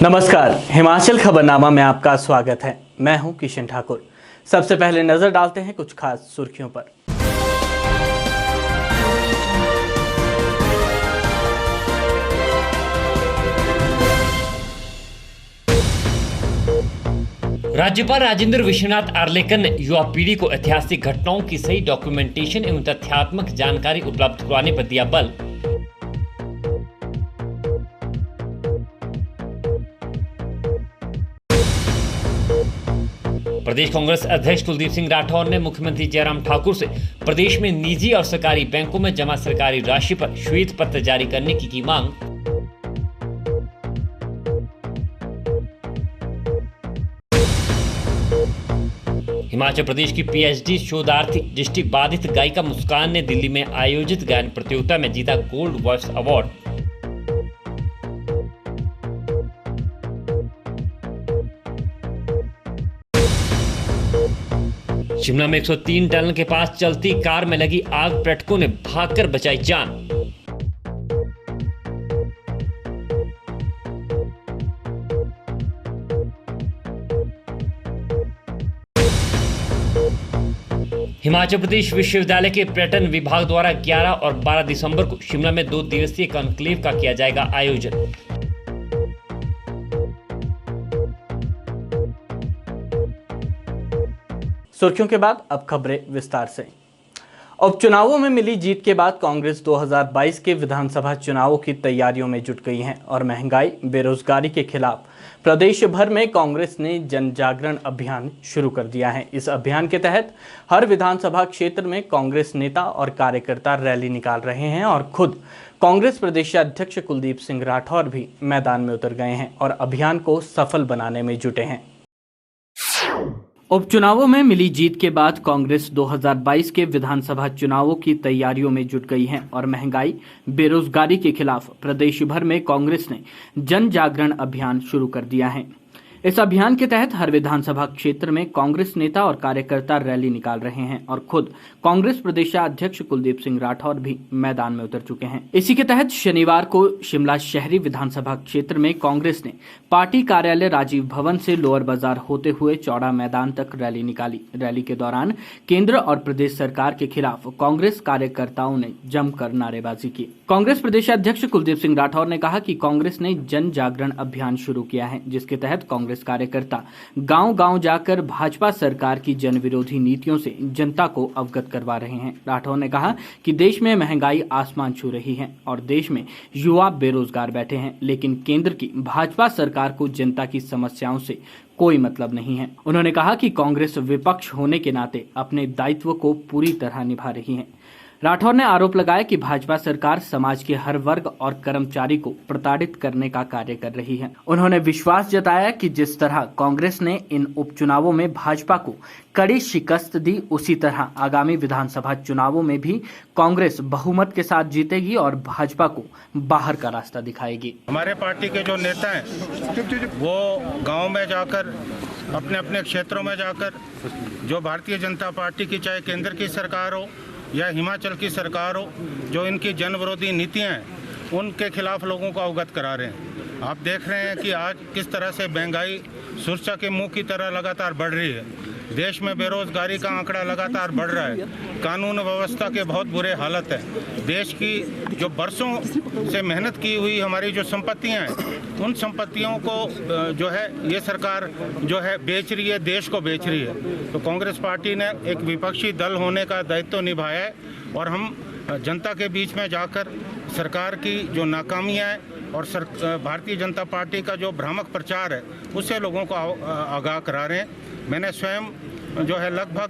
नमस्कार, हिमाचल खबरनामा में आपका स्वागत है। मैं हूं किशन ठाकुर। सबसे पहले नजर डालते हैं कुछ खास सुर्खियों पर। राज्यपाल राजेंद्र विश्वनाथ आर्लेकर ने युवा पीढ़ी को ऐतिहासिक घटनाओं की सही डॉक्यूमेंटेशन एवं तथ्यात्मक जानकारी उपलब्ध करवाने पर दिया बल। प्रदेश कांग्रेस अध्यक्ष कुलदीप सिंह राठौर ने मुख्यमंत्री जयराम ठाकुर से प्रदेश में निजी और सरकारी बैंकों में जमा सरकारी राशि पर श्वेत पत्र जारी करने की मांग। हिमाचल प्रदेश की पीएचडी शोधार्थी दृष्टि बाधित गायिका मुस्कान ने दिल्ली में आयोजित गायन प्रतियोगिता में जीता गोल्ड वॉइस अवार्ड। शिमला में 103 टन के पास चलती कार में लगी आग, पर्यटकों ने भागकर बचाई जान। हिमाचल प्रदेश विश्वविद्यालय के पर्यटन विभाग द्वारा 11 और 12 दिसंबर को शिमला में 2 दिवसीय कॉन्क्लेव का किया जाएगा आयोजन। सुर्खियों के बाद अब खबरें विस्तार से। उपचुनावों में मिली जीत के बाद कांग्रेस 2022 के विधानसभा चुनावों की तैयारियों में जुट गई है और महंगाई, बेरोजगारी के खिलाफ प्रदेश भर में कांग्रेस ने जन जागरण अभियान शुरू कर दिया है। इस अभियान के तहत हर विधानसभा क्षेत्र में कांग्रेस नेता और कार्यकर्ता रैली निकाल रहे हैं और खुद कांग्रेस प्रदेशाध्यक्ष कुलदीप सिंह राठौर भी मैदान में उतर गए हैं और अभियान को सफल बनाने में जुटे हैं। उपचुनावों में मिली जीत के बाद कांग्रेस 2022 के विधानसभा चुनावों की तैयारियों में जुट गई है और महंगाई, बेरोजगारी के खिलाफ प्रदेश भर में कांग्रेस ने जन जागरण अभियान शुरू कर दिया है। इस अभियान के तहत हर विधानसभा क्षेत्र में कांग्रेस नेता और कार्यकर्ता रैली निकाल रहे हैं और खुद कांग्रेस प्रदेशाध्यक्ष कुलदीप सिंह राठौर भी मैदान में उतर चुके हैं। इसी के तहत शनिवार को शिमला शहरी विधानसभा क्षेत्र में कांग्रेस ने पार्टी कार्यालय राजीव भवन से लोअर बाजार होते हुए चौड़ा मैदान तक रैली निकाली। रैली के दौरान केंद्र और प्रदेश सरकार के खिलाफ कांग्रेस कार्यकर्ताओं ने जमकर नारेबाजी की। कांग्रेस प्रदेशाध्यक्ष कुलदीप सिंह राठौर ने कहा कि कांग्रेस ने जन जागरण अभियान शुरू किया है, जिसके तहत कांग्रेस कार्यकर्ता गांव-गांव जाकर भाजपा सरकार की जन विरोधी नीतियों से जनता को अवगत करवा रहे हैं। राठौर ने कहा कि देश में महंगाई आसमान छू रही है और देश में युवा बेरोजगार बैठे हैं, लेकिन केंद्र की भाजपा सरकार को जनता की समस्याओं से कोई मतलब नहीं है। उन्होंने कहा कि कांग्रेस विपक्ष होने के नाते अपने दायित्व को पूरी तरह निभा रही है। राठौर ने आरोप लगाया कि भाजपा सरकार समाज के हर वर्ग और कर्मचारी को प्रताड़ित करने का कार्य कर रही है। उन्होंने विश्वास जताया कि जिस तरह कांग्रेस ने इन उपचुनावों में भाजपा को कड़ी शिकस्त दी, उसी तरह आगामी विधानसभा चुनावों में भी कांग्रेस बहुमत के साथ जीतेगी और भाजपा को बाहर का रास्ता दिखाएगी। हमारे पार्टी के जो नेता हैं वो गाँव में जाकर, अपने अपने क्षेत्रों में जाकर, जो भारतीय जनता पार्टी की चाहे केंद्र की सरकार हो या हिमाचल की सरकार हो, जो इनकी जन विरोधी नीतियाँ हैं उनके खिलाफ लोगों को अवगत करा रहे हैं। आप देख रहे हैं कि आज किस तरह से महंगाई सुरसा के मुंह की तरह लगातार बढ़ रही है। देश में बेरोजगारी का आंकड़ा लगातार बढ़ रहा है। कानून व्यवस्था के बहुत बुरे हालत है। देश की जो बरसों से मेहनत की हुई हमारी जो संपत्तियां हैं, उन संपत्तियों को जो है ये सरकार जो है बेच रही है, देश को बेच रही है। तो कांग्रेस पार्टी ने एक विपक्षी दल होने का दायित्व निभाया है और हम जनता के बीच में जाकर सरकार की जो नाकामियाँ हैं और भारतीय जनता पार्टी का जो भ्रामक प्रचार है उससे लोगों को आगाह करा रहे हैं। मैंने स्वयं जो है लगभग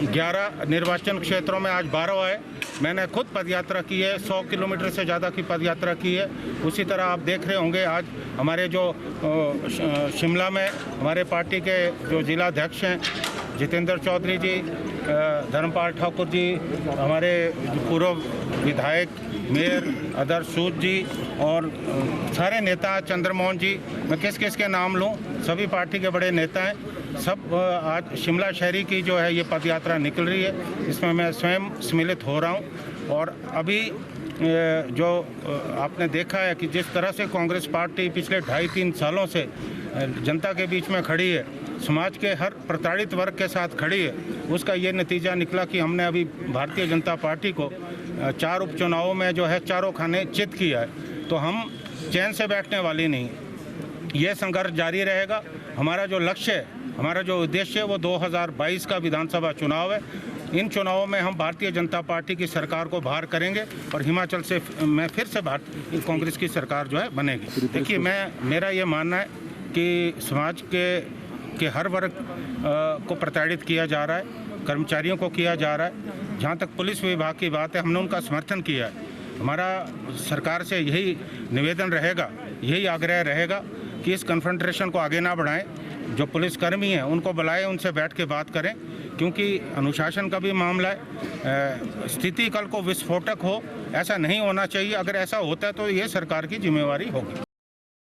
11 निर्वाचन क्षेत्रों में, आज 12 है, मैंने खुद पदयात्रा की है। 100 किलोमीटर से ज़्यादा की पदयात्रा की है। उसी तरह आप देख रहे होंगे आज हमारे जो शिमला में हमारे पार्टी के जो जिलाध्यक्ष हैं जितेंद्र चौधरी जी, धर्मपाल ठाकुर जी, हमारे पूर्व विधायक मेयर आदर्श सूद जी और सारे नेता, चंद्रमोहन जी, मैं किस किस के नाम लूं, सभी पार्टी के बड़े नेता हैं। सब आज शिमला शहरी की जो है ये पदयात्रा निकल रही है, इसमें मैं स्वयं सम्मिलित हो रहा हूं। और अभी जो आपने देखा है कि जिस तरह से कांग्रेस पार्टी पिछले 2.5-3 सालों से जनता के बीच में खड़ी है, समाज के हर प्रताड़ित वर्ग के साथ खड़ी है, उसका ये नतीजा निकला कि हमने अभी भारतीय जनता पार्टी को 4 उपचुनावों में जो है चारों खाने चित किया है। तो हम चैन से बैठने वाली नहीं, ये संघर्ष जारी रहेगा। हमारा जो लक्ष्य है, हमारा जो उद्देश्य है वो 2022 का विधानसभा चुनाव है। इन चुनावों में हम भारतीय जनता पार्टी की सरकार को बाहर करेंगे और हिमाचल से में फिर से कांग्रेस की सरकार जो है बनेगी। देखिए, मेरा ये मानना है कि समाज के हर वर्ग को प्रताड़ित किया जा रहा है, कर्मचारियों को किया जा रहा है। जहाँ तक पुलिस विभाग की बात है, हमने उनका समर्थन किया है। हमारा सरकार से यही निवेदन रहेगा, यही आग्रह रहेगा कि इस कन्फ्रंटेशन को आगे ना बढ़ाएं। जो पुलिसकर्मी हैं उनको बुलाएं, उनसे बैठ के बात करें, क्योंकि अनुशासन का भी मामला है। स्थिति कल को विस्फोटक हो, ऐसा नहीं होना चाहिए। अगर ऐसा होता है तो ये सरकार की जिम्मेवारी होगी।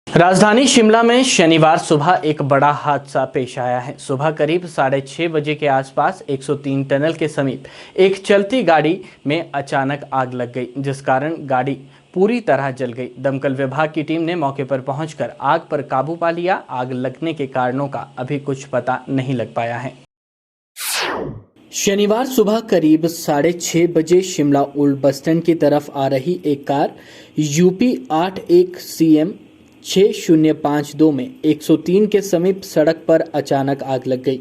राजधानी शिमला में शनिवार सुबह एक बड़ा हादसा पेश आया है। सुबह करीब 6:30 बजे के आसपास 103 टनल के समीप एक चलती गाड़ी में अचानक आग लग गई, जिस कारण गाड़ी पूरी तरह जल गई। दमकल विभाग की टीम ने मौके पर पहुंचकर आग पर काबू पा लिया। आग लगने के कारणों का अभी कुछ पता नहीं लग पाया है। शनिवार सुबह करीब 6:30 बजे शिमला ओल्ड बस स्टैंड की तरफ आ रही एक कार यूपी 81 CM 6052 में 103 के समीप सड़क पर अचानक आग लग गई।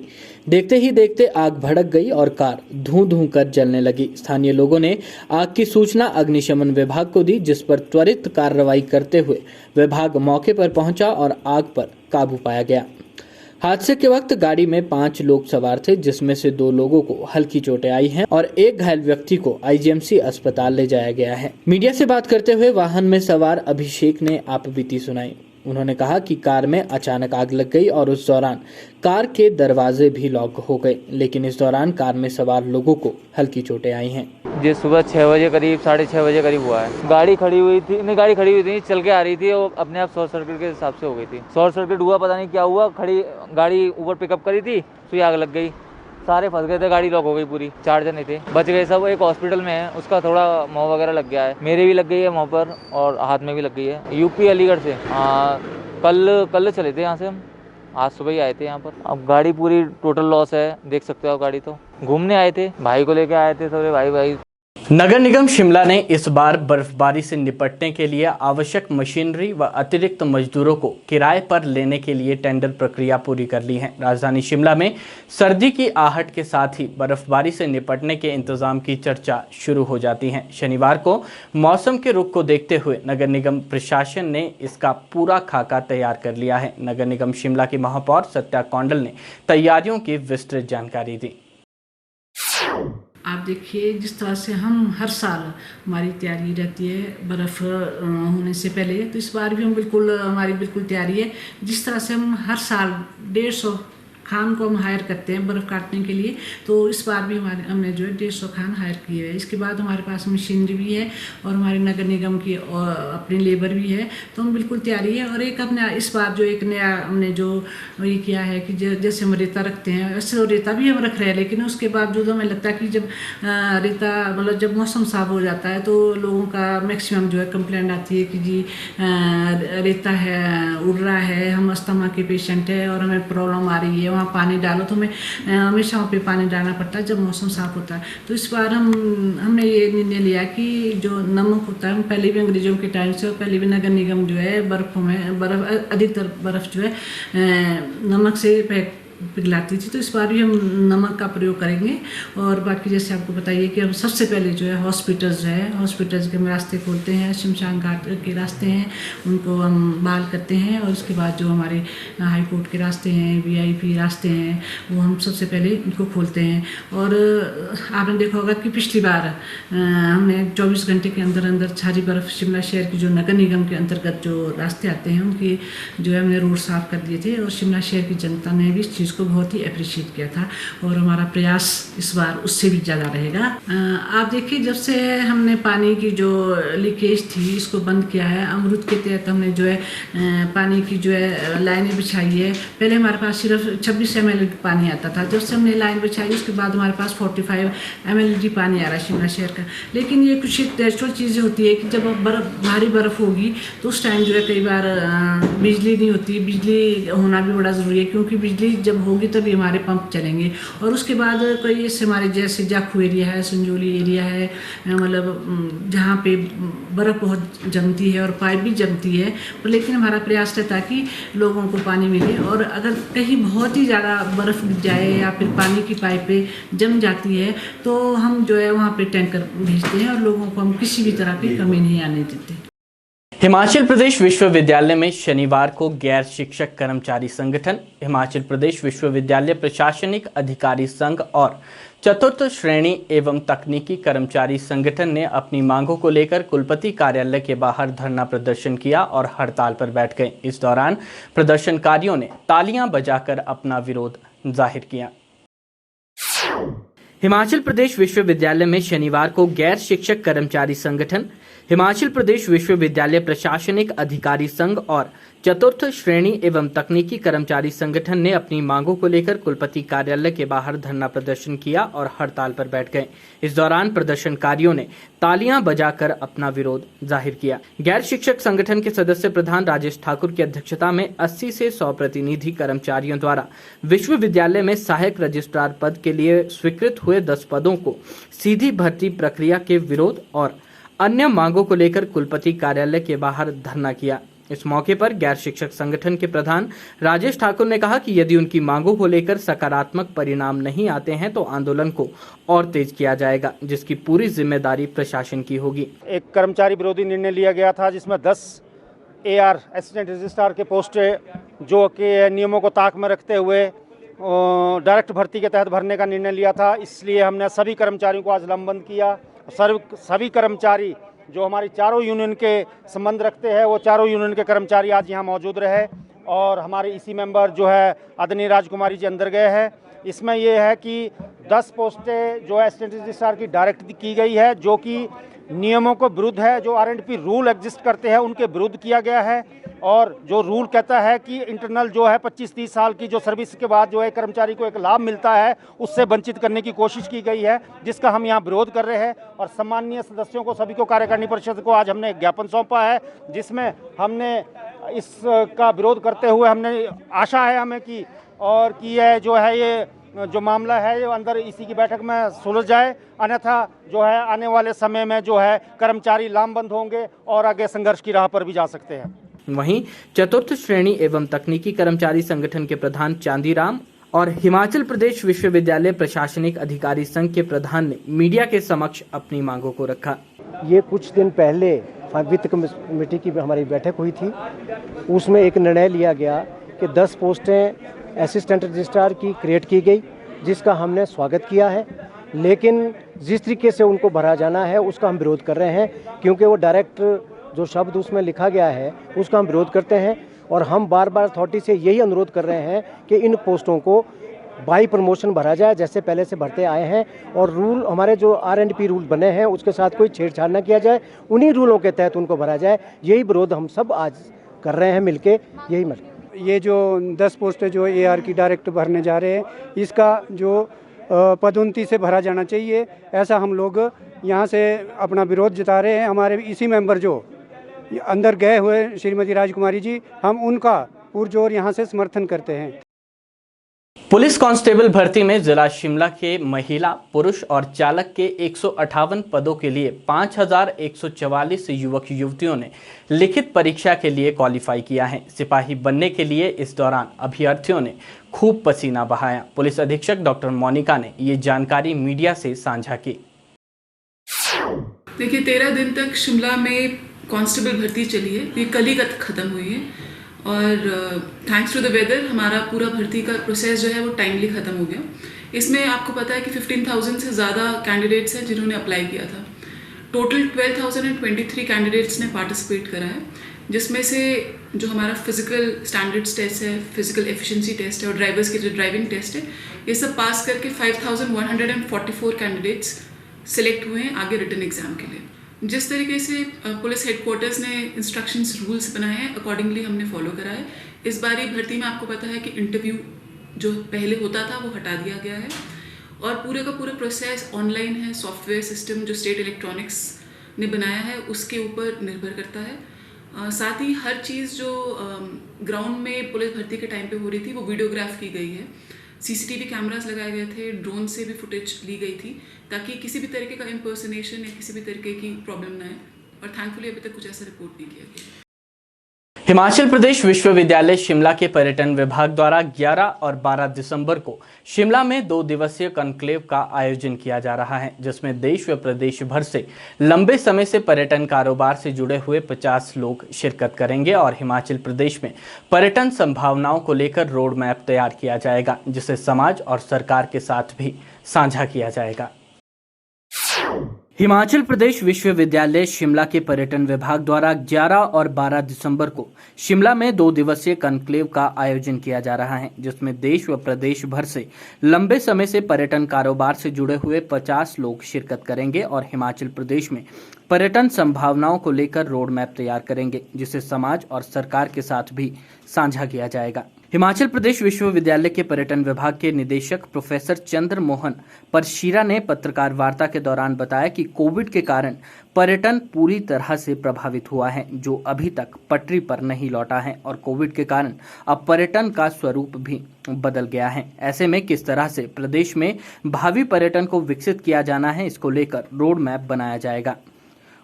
देखते ही देखते आग भड़क गई और कार धूं कर जलने लगी। स्थानीय लोगों ने आग की सूचना अग्निशमन विभाग को दी, जिस पर त्वरित कार्रवाई करते हुए विभाग मौके पर पहुंचा और आग पर काबू पाया गया। हादसे के वक्त गाड़ी में 5 लोग सवार थे, जिसमें से 2 लोगों को हल्की चोटें आई हैं और एक घायल व्यक्ति को IGMC अस्पताल ले जाया गया है। मीडिया से बात करते हुए वाहन में सवार अभिषेक ने आपबीती सुनाई। उन्होंने कहा कि कार में अचानक आग लग गई और उस दौरान कार के दरवाजे भी लॉक हो गए, लेकिन इस दौरान कार में सवार लोगों को हल्की चोटें आई हैं। ये सुबह 6 बजे करीब 6:30 बजे करीब हुआ है। गाड़ी खड़ी हुई थी, चल के आ रही थी, वो अपने आप शॉर्ट सर्किट के हिसाब से हो गई थी। शॉर्ट सर्किट हुआ, पता नहीं क्या हुआ, खड़ी गाड़ी ऊपर पिकअप करी थी, तो आग लग गई। सारे फंस गए थे, गाड़ी लॉक हो गई पूरी। 4 जने थे, बच गए सब। एक हॉस्पिटल में है, उसका थोड़ा मुँह वगैरह लग गया है। मेरे भी लग गई है मुँह पर और हाथ में भी लग गई है। यूपी अलीगढ़ से कल चले थे यहाँ से हम, आज सुबह ही आए थे यहाँ पर। अब गाड़ी पूरी टोटल लॉस है, देख सकते हो। गाड़ी तो घूमने आए थे, भाई को लेके आए थे, सारे भाई। नगर निगम शिमला ने इस बार बर्फबारी से निपटने के लिए आवश्यक मशीनरी व अतिरिक्त मजदूरों को किराए पर लेने के लिए टेंडर प्रक्रिया पूरी कर ली है। राजधानी शिमला में सर्दी की आहट के साथ ही बर्फबारी से निपटने के इंतजाम की चर्चा शुरू हो जाती है। शनिवार को मौसम के रुख को देखते हुए नगर निगम प्रशासन ने इसका पूरा खाका तैयार कर लिया है। नगर निगम शिमला की महापौर सत्या कौंडल ने तैयारियों की विस्तृत जानकारी दी। आप देखिए, जिस तरह से हम हर साल हमारी तैयारी रहती है बर्फ़ होने से पहले, तो इस बार भी हमारी बिल्कुल तैयारी है। जिस तरह से हम हर साल 150 खान को हम हायर करते हैं बर्फ़ काटने के लिए, तो इस बार भी हमने जो है 150 खान हायर किए हैं। इसके बाद हमारे पास मशीनरी भी है और हमारे नगर निगम की अपनी लेबर भी है, तो हम बिल्कुल तैयारी है। और एक अपने इस बार जो एक नया हमने जो ये किया है कि जैसे हम रेता रखते हैं, वैसे तो रेता भी हम रख रहे हैं, लेकिन उसके बावजूद हमें लगता है कि जब रेता मतलब जब मौसम साफ हो जाता है तो लोगों का मैक्सिमम जो है कंप्लेंट आती है कि जी रेता है उड़ रहा है, हम अस्थमा के पेशेंट है और हमें प्रॉब्लम आ रही है, वहाँ पानी डालो। तो हमें हमेशा वहाँ पे पानी डालना पड़ता है जब मौसम साफ होता है। तो इस बार हमने ये निर्णय लिया कि जो नमक होता है, हम पहले भी अंग्रेजों के टाइम से, पहले भी नगर निगम जो है अधिकतर बर्फ़ जो है नमक से पिघलाती थी, तो इस बार भी हम नमक का प्रयोग करेंगे। और बाकी जैसे आपको बताइए कि हम सबसे पहले जो है हॉस्पिटल्स के हम रास्ते खोलते हैं, शमशान घाट के रास्ते हैं उनको हम बहाल करते हैं, और उसके बाद जो हमारे हाई कोर्ट के रास्ते हैं, VIP रास्ते हैं, वो हम सबसे पहले उनको खोलते हैं। और आपने देखा होगा कि पिछली बार हमने 24 घंटे के अंदर सारी बर्फ़ शिमला शहर की जो नगर निगम के अंतर्गत जो रास्ते आते हैं उनकी जो है हमने रोड साफ़ कर दिए थे, और शिमला शहर की जनता ने भी इस चीज़ उसको बहुत ही अप्रिशिएट किया था और हमारा प्रयास इस बार उससे भी ज़्यादा रहेगा। आप देखिए, जब से हमने पानी की जो लीकेज थी इसको बंद किया है, अमृत के तहत हमने जो है पानी की जो है लाइनें बिछाई है। पहले हमारे पास सिर्फ 26 ml पानी आता था, जब से हमने लाइन बिछाई उसके बाद हमारे पास 45 ml पानी आ रहा है शिमला शहर का। लेकिन ये कुछ नेचुरल चीज़ें होती है कि जब भारी बर्फ़ होगी तो उस टाइम जो है कई बार बिजली नहीं होती। बिजली होना भी बड़ा ज़रूरी है, क्योंकि बिजली जब होगी तभी हमारे पंप चलेंगे। और उसके बाद कोई ऐसे हमारे जैसे जाखू एरिया है, संजोली एरिया है, मतलब जहाँ पे बर्फ़ बहुत जमती है और पाइप भी जमती है, लेकिन हमारा प्रयास रहता है कि लोगों को पानी मिले। और अगर कहीं बहुत ही ज़्यादा बर्फ़ गिर जाए या फिर पानी की पाइपें जम जाती है तो हम जो है वहाँ पे टैंकर भेजते हैं और लोगों को हम किसी भी तरह की कमी नहीं आने देते। हिमाचल प्रदेश विश्वविद्यालय में शनिवार को गैर शिक्षक कर्मचारी संगठन, हिमाचल प्रदेश विश्वविद्यालय प्रशासनिक अधिकारी संघ और चतुर्थ श्रेणी एवं तकनीकी कर्मचारी संगठन ने अपनी मांगों को लेकर कुलपति कार्यालय के बाहर धरना प्रदर्शन किया और हड़ताल पर बैठ गए। इस दौरान प्रदर्शनकारियों ने तालियां बजाकर अपना विरोध जाहिर किया। हिमाचल प्रदेश विश्वविद्यालय में शनिवार को गैर शिक्षक कर्मचारी संगठन, हिमाचल प्रदेश विश्वविद्यालय प्रशासनिक अधिकारी संघ और चतुर्थ श्रेणी एवं तकनीकी कर्मचारी संगठन ने अपनी मांगों को लेकर कुलपति कार्यालय के बाहर धरना प्रदर्शन किया और हड़ताल पर बैठ गए। इस दौरान प्रदर्शनकारियों ने तालियां बजाकर अपना विरोध जाहिर किया। गैर शिक्षक संगठन के सदस्य प्रधान राजेश ठाकुर की अध्यक्षता में 80 से 100 प्रतिनिधि कर्मचारियों द्वारा विश्वविद्यालय में सहायक रजिस्ट्रार पद के लिए स्वीकृत हुए 10 पदों को सीधी भर्ती प्रक्रिया के विरोध और अन्य मांगों को लेकर कुलपति कार्यालय के बाहर धरना किया। इस मौके पर गैर शिक्षक संगठन के प्रधान राजेश ठाकुर ने कहा कि यदि उनकी मांगों को लेकर सकारात्मक परिणाम नहीं आते हैं तो आंदोलन को और तेज किया जाएगा, जिसकी पूरी जिम्मेदारी प्रशासन की होगी। एक कर्मचारी विरोधी निर्णय लिया गया था जिसमें 10 AR असिस्टेंट रजिस्ट्रार के पोस्ट जो कि नियमों को ताक में रखते हुए डायरेक्ट भर्ती के तहत भरने का निर्णय लिया था। इसलिए हमने सभी कर्मचारियों को आज लंबबंद किया। सभी कर्मचारी जो हमारी चारों यूनियन के संबंध रखते हैं वो चारों यूनियन के कर्मचारी आज यहाँ मौजूद रहे और हमारे इसी मेंबर जो है आदरणीय राजकुमारी जी अंदर गए हैं। इसमें ये है कि 10 पोस्टें जो है असिस्टेंट रजिस्ट्रार की डायरेक्ट की गई है, जो कि नियमों को विरुद्ध है। जो R&P रूल एग्जिस्ट करते हैं उनके विरुद्ध किया गया है और जो रूल कहता है कि इंटरनल जो है 25-30 साल की जो सर्विस के बाद जो है कर्मचारी को एक लाभ मिलता है, उससे वंचित करने की कोशिश की गई है, जिसका हम यहाँ विरोध कर रहे हैं। और सम्माननीय सदस्यों को सभी को कार्यकारिणी परिषद को आज हमने एक ज्ञापन सौंपा है, जिसमें हमने इसका विरोध करते हुए हमने आशा है हमें कि और कि यह जो है ये जो मामला है ये अंदर इसी की बैठक में सुलझ जाए, अन्यथा जो है आने वाले समय में जो है कर्मचारी लामबंद होंगे और आगे संघर्ष की राह पर भी जा सकते हैं। वहीं चतुर्थ श्रेणी एवं तकनीकी कर्मचारी संगठन के प्रधान चांदीराम और हिमाचल प्रदेश विश्वविद्यालय प्रशासनिक अधिकारी संघ के प्रधान ने मीडिया के समक्ष अपनी मांगों को रखा। ये कुछ दिन पहले वित्त कमेटी की हमारी बैठक हुई थी, उसमें एक निर्णय लिया गया कि 10 पोस्टें असिस्टेंट रजिस्ट्रार की क्रिएट की गई, जिसका हमने स्वागत किया है। लेकिन जिस तरीके से उनको भरा जाना है उसका हम विरोध कर रहे हैं, क्योंकि वो डायरेक्ट जो शब्द उसमें लिखा गया है उसका हम विरोध करते हैं। और हम बार बार अथॉरिटी से यही अनुरोध कर रहे हैं कि इन पोस्टों को बाई प्रमोशन भरा जाए, जैसे पहले से भरते आए हैं। और रूल हमारे जो R&P रूल बने हैं उसके साथ कोई छेड़छाड़ न किया जाए, उन्हीं रूलों के तहत उनको भरा जाए। यही विरोध हम सब आज कर रहे हैं मिलके। ये जो 10 पोस्टें जो AR की डायरेक्ट भरने जा रहे हैं, इसका जो पदोन्नति से भरा जाना चाहिए, ऐसा हम लोग यहाँ से अपना विरोध जता रहे हैं। हमारे इसी मेंबर जो अंदर गए हुए श्रीमती राजकुमारी जी, हम उनका पुरजोर यहाँ से समर्थन करते हैं। पुलिस कांस्टेबल भर्ती में जिला शिमला के महिला, पुरुष और चालक के 158 पदों के लिए 5144 युवक युवतियों ने लिखित परीक्षा के लिए क्वालिफाई किया है। सिपाही बनने के लिए इस दौरान अभ्यर्थियों ने खूब पसीना बहाया। पुलिस अधीक्षक डॉक्टर मोनिका ने ये जानकारी मीडिया से साझा की। देखिए, 13 दिन तक शिमला में कांस्टेबल भर्ती चली है, ये कल ही खत्म हुई है और थैंक्स टू द वेदर हमारा पूरा भर्ती का प्रोसेस जो है वो टाइमली ख़त्म हो गया। इसमें आपको पता है कि 15,000 से ज़्यादा कैंडिडेट्स हैं जिन्होंने अप्लाई किया था। टोटल 12,023 कैंडिडेट्स ने पार्टिसिपेट करा है, जिसमें से जो हमारा फिजिकल स्टैंडर्ड्स टेस्ट है, फिजिकल एफिशिएंसी टेस्ट है और ड्राइवर्स के जो ड्राइविंग टेस्ट है, ये सब पास करके 5144 कैंडिडेट्स सिलेक्ट हुए हैं आगे रिटन एग्ज़ाम के लिए। जिस तरीके से पुलिस हेडक्वार्टर्स ने इंस्ट्रक्शंस रूल्स बनाए हैं, अकॉर्डिंगली हमने फॉलो करा है। इस बारी भर्ती में आपको पता है कि इंटरव्यू जो पहले होता था वो हटा दिया गया है और पूरे का पूरा प्रोसेस ऑनलाइन है। सॉफ्टवेयर सिस्टम जो स्टेट इलेक्ट्रॉनिक्स ने बनाया है उसके ऊपर निर्भर करता है। साथ ही हर चीज़ जो ग्राउंड में पुलिस भर्ती के टाइम पे हो रही थी वो वीडियोग्राफ की गई है। सीसीटीवी कैमरास लगाए गए थे, ड्रोन से भी फुटेज ली गई थी ताकि किसी भी तरीके का इम्पर्सनेशन या किसी भी तरीके की प्रॉब्लम ना आए और थैंकफुली अभी तक कुछ ऐसा रिपोर्ट नहीं किया गया। हिमाचल प्रदेश विश्वविद्यालय शिमला के पर्यटन विभाग द्वारा 11 और 12 दिसंबर को शिमला में 2 दिवसीय कॉन्क्लेव का आयोजन किया जा रहा है, जिसमें देश व प्रदेश भर से लंबे समय से पर्यटन कारोबार से जुड़े हुए 50 लोग शिरकत करेंगे और हिमाचल प्रदेश में पर्यटन संभावनाओं को लेकर रोड मैप तैयार किया जाएगा, जिसे समाज और सरकार के साथ भी साझा किया जाएगा। हिमाचल प्रदेश विश्वविद्यालय शिमला के पर्यटन विभाग द्वारा 11 और 12 दिसंबर को शिमला में 2 दिवसीय कॉन्क्लेव का आयोजन किया जा रहा है, जिसमें देश व प्रदेश भर से लंबे समय से पर्यटन कारोबार से जुड़े हुए 50 लोग शिरकत करेंगे और हिमाचल प्रदेश में पर्यटन संभावनाओं को लेकर रोड मैप तैयार करेंगे, जिसे समाज और सरकार के साथ भी साझा किया जाएगा। हिमाचल प्रदेश विश्वविद्यालय के पर्यटन विभाग के निदेशक प्रोफेसर चंद्र मोहन परशीरा ने पत्रकार वार्ता के दौरान बताया कि कोविड के कारण पर्यटन पूरी तरह से प्रभावित हुआ है, जो अभी तक पटरी पर नहीं लौटा है और कोविड के कारण अब पर्यटन का स्वरूप भी बदल गया है। ऐसे में किस तरह से प्रदेश में भावी पर्यटन को विकसित किया जाना है, इसको लेकर रोड मैप बनाया जाएगा।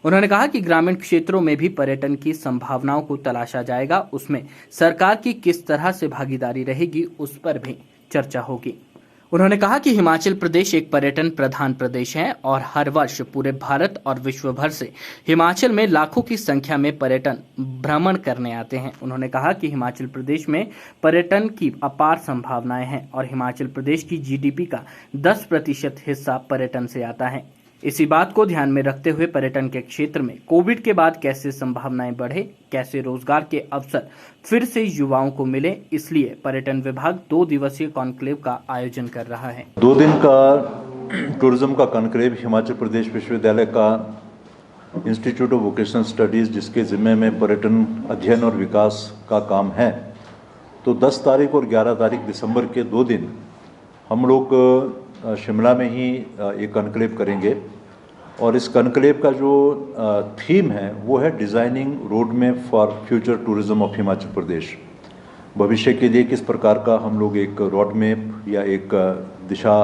उन्होंने कहा कि ग्रामीण क्षेत्रों में भी पर्यटन की संभावनाओं को तलाशा जाएगा, उसमें सरकार की किस तरह से भागीदारी रहेगी उस पर भी चर्चा होगी। उन्होंने कहा कि हिमाचल प्रदेश एक पर्यटन प्रधान प्रदेश है और हर वर्ष पूरे भारत और विश्व भर से हिमाचल में लाखों की संख्या में पर्यटन भ्रमण करने आते हैं। उन्होंने कहा कि हिमाचल प्रदेश में पर्यटन की अपार संभावनाएं हैं और हिमाचल प्रदेश की जीडीपी का 10% हिस्सा पर्यटन से आता है। इसी बात को ध्यान में रखते हुए पर्यटन के क्षेत्र में कोविड के बाद कैसे संभावनाएं बढ़े, कैसे रोजगार के अवसर फिर से युवाओं को मिले, इसलिए पर्यटन विभाग 2 दिवसीय कॉन्क्लेव का आयोजन कर रहा है। 2 दिन का टूरिज्म का कॉन्क्लेव हिमाचल प्रदेश विश्वविद्यालय का इंस्टीट्यूट ऑफ वोकेशनल स्टडीज़, जिसके जिम्मे में पर्यटन अध्ययन और विकास का काम है, तो 10 तारीख और 11 तारीख दिसंबर के 2 दिन हम लोग शिमला में ही एक कॉन्क्लेव करेंगे और इस कॉन्क्लेव का जो थीम है वो है designing road map for future tourism of Himachal Pradesh. भविष्य के लिए किस प्रकार का हम लोग एक रोड मैप या एक दिशा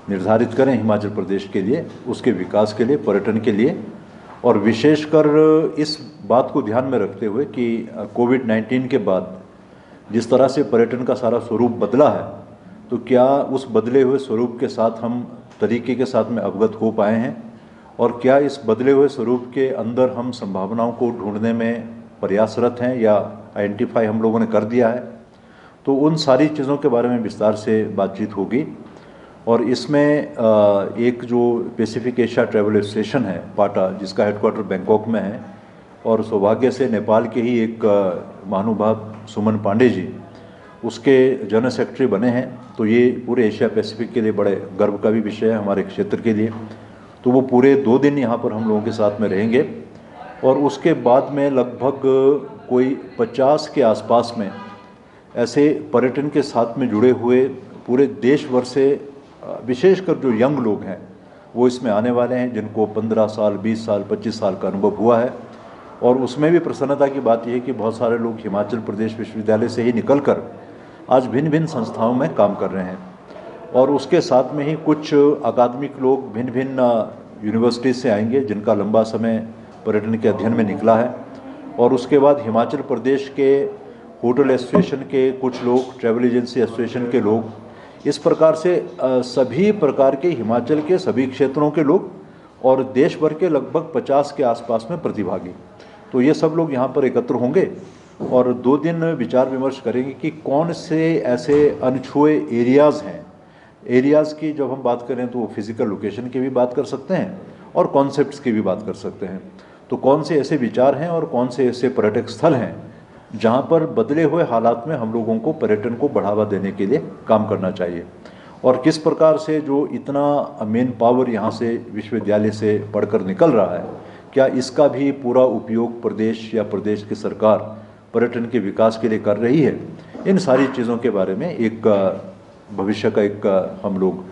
निर्धारित करें हिमाचल प्रदेश के लिए, उसके विकास के लिए, पर्यटन के लिए, और विशेषकर इस बात को ध्यान में रखते हुए कि कोविड-19 के बाद जिस तरह से पर्यटन का सारा स्वरूप बदला है, तो क्या उस बदले हुए स्वरूप के साथ हम तरीके के साथ में अवगत हो पाए हैं और क्या इस बदले हुए स्वरूप के अंदर हम संभावनाओं को ढूंढने में प्रयासरत हैं या आइडेंटिफाई हम लोगों ने कर दिया है। तो उन सारी चीज़ों के बारे में विस्तार से बातचीत होगी और इसमें एक जो पैसिफिक एशिया ट्रैवल एसोसिएशन है पाटा, जिसका हेडक्वार्टर बैंकॉक में है, और सौभाग्य से नेपाल के ही एक महानुभाव सुमन पांडे जी उसके जनरल सेक्रेटरी बने हैं, तो ये पूरे एशिया पैसिफिक के लिए बड़े गर्व का भी विषय है हमारे क्षेत्र के लिए। तो वो पूरे 2 दिन यहाँ पर हम लोगों के साथ में रहेंगे और उसके बाद में लगभग कोई 50 के आसपास में ऐसे पर्यटन के साथ में जुड़े हुए पूरे देश भर से विशेषकर जो यंग लोग हैं वो इसमें आने वाले हैं, जिनको 15 साल, 20 साल, 25 साल का अनुभव हुआ है। और उसमें भी प्रसन्नता की बात यह है कि बहुत सारे लोग हिमाचल प्रदेश विश्वविद्यालय से ही निकलकर आज भिन्न भिन्न संस्थाओं में काम कर रहे हैं और उसके साथ में ही कुछ अकादमिक लोग भिन्न भिन्न यूनिवर्सिटी से आएंगे जिनका लंबा समय पर्यटन के अध्ययन में निकला है। और उसके बाद हिमाचल प्रदेश के होटल एसोसिएशन के कुछ लोग, ट्रैवल एजेंसी एसोसिएशन के लोग, इस प्रकार से सभी प्रकार के हिमाचल के सभी क्षेत्रों के लोग और देश भर के लगभग 50 के आसपास में प्रतिभागी, तो ये सब लोग यहाँ पर एकत्र होंगे और 2 दिन विचार विमर्श करेंगे कि कौन से ऐसे अनछुए एरियाज़ हैं। एरियाज़ की जब हम बात करें तो वो फिज़िकल लोकेशन की भी बात कर सकते हैं और कॉन्सेप्ट्स की भी बात कर सकते हैं। तो कौन से ऐसे विचार हैं और कौन से ऐसे पर्यटक स्थल हैं जहाँ पर बदले हुए हालात में हम लोगों को पर्यटन को बढ़ावा देने के लिए काम करना चाहिए। और किस प्रकार से जो इतना मेन पावर यहाँ से विश्वविद्यालय से पढ़कर निकल रहा है, क्या इसका भी पूरा उपयोग प्रदेश या प्रदेश की सरकार पर्यटन के विकास के लिए कर रही है, इन सारी चीज़ों के बारे में एक भविष्य का एक हम लोग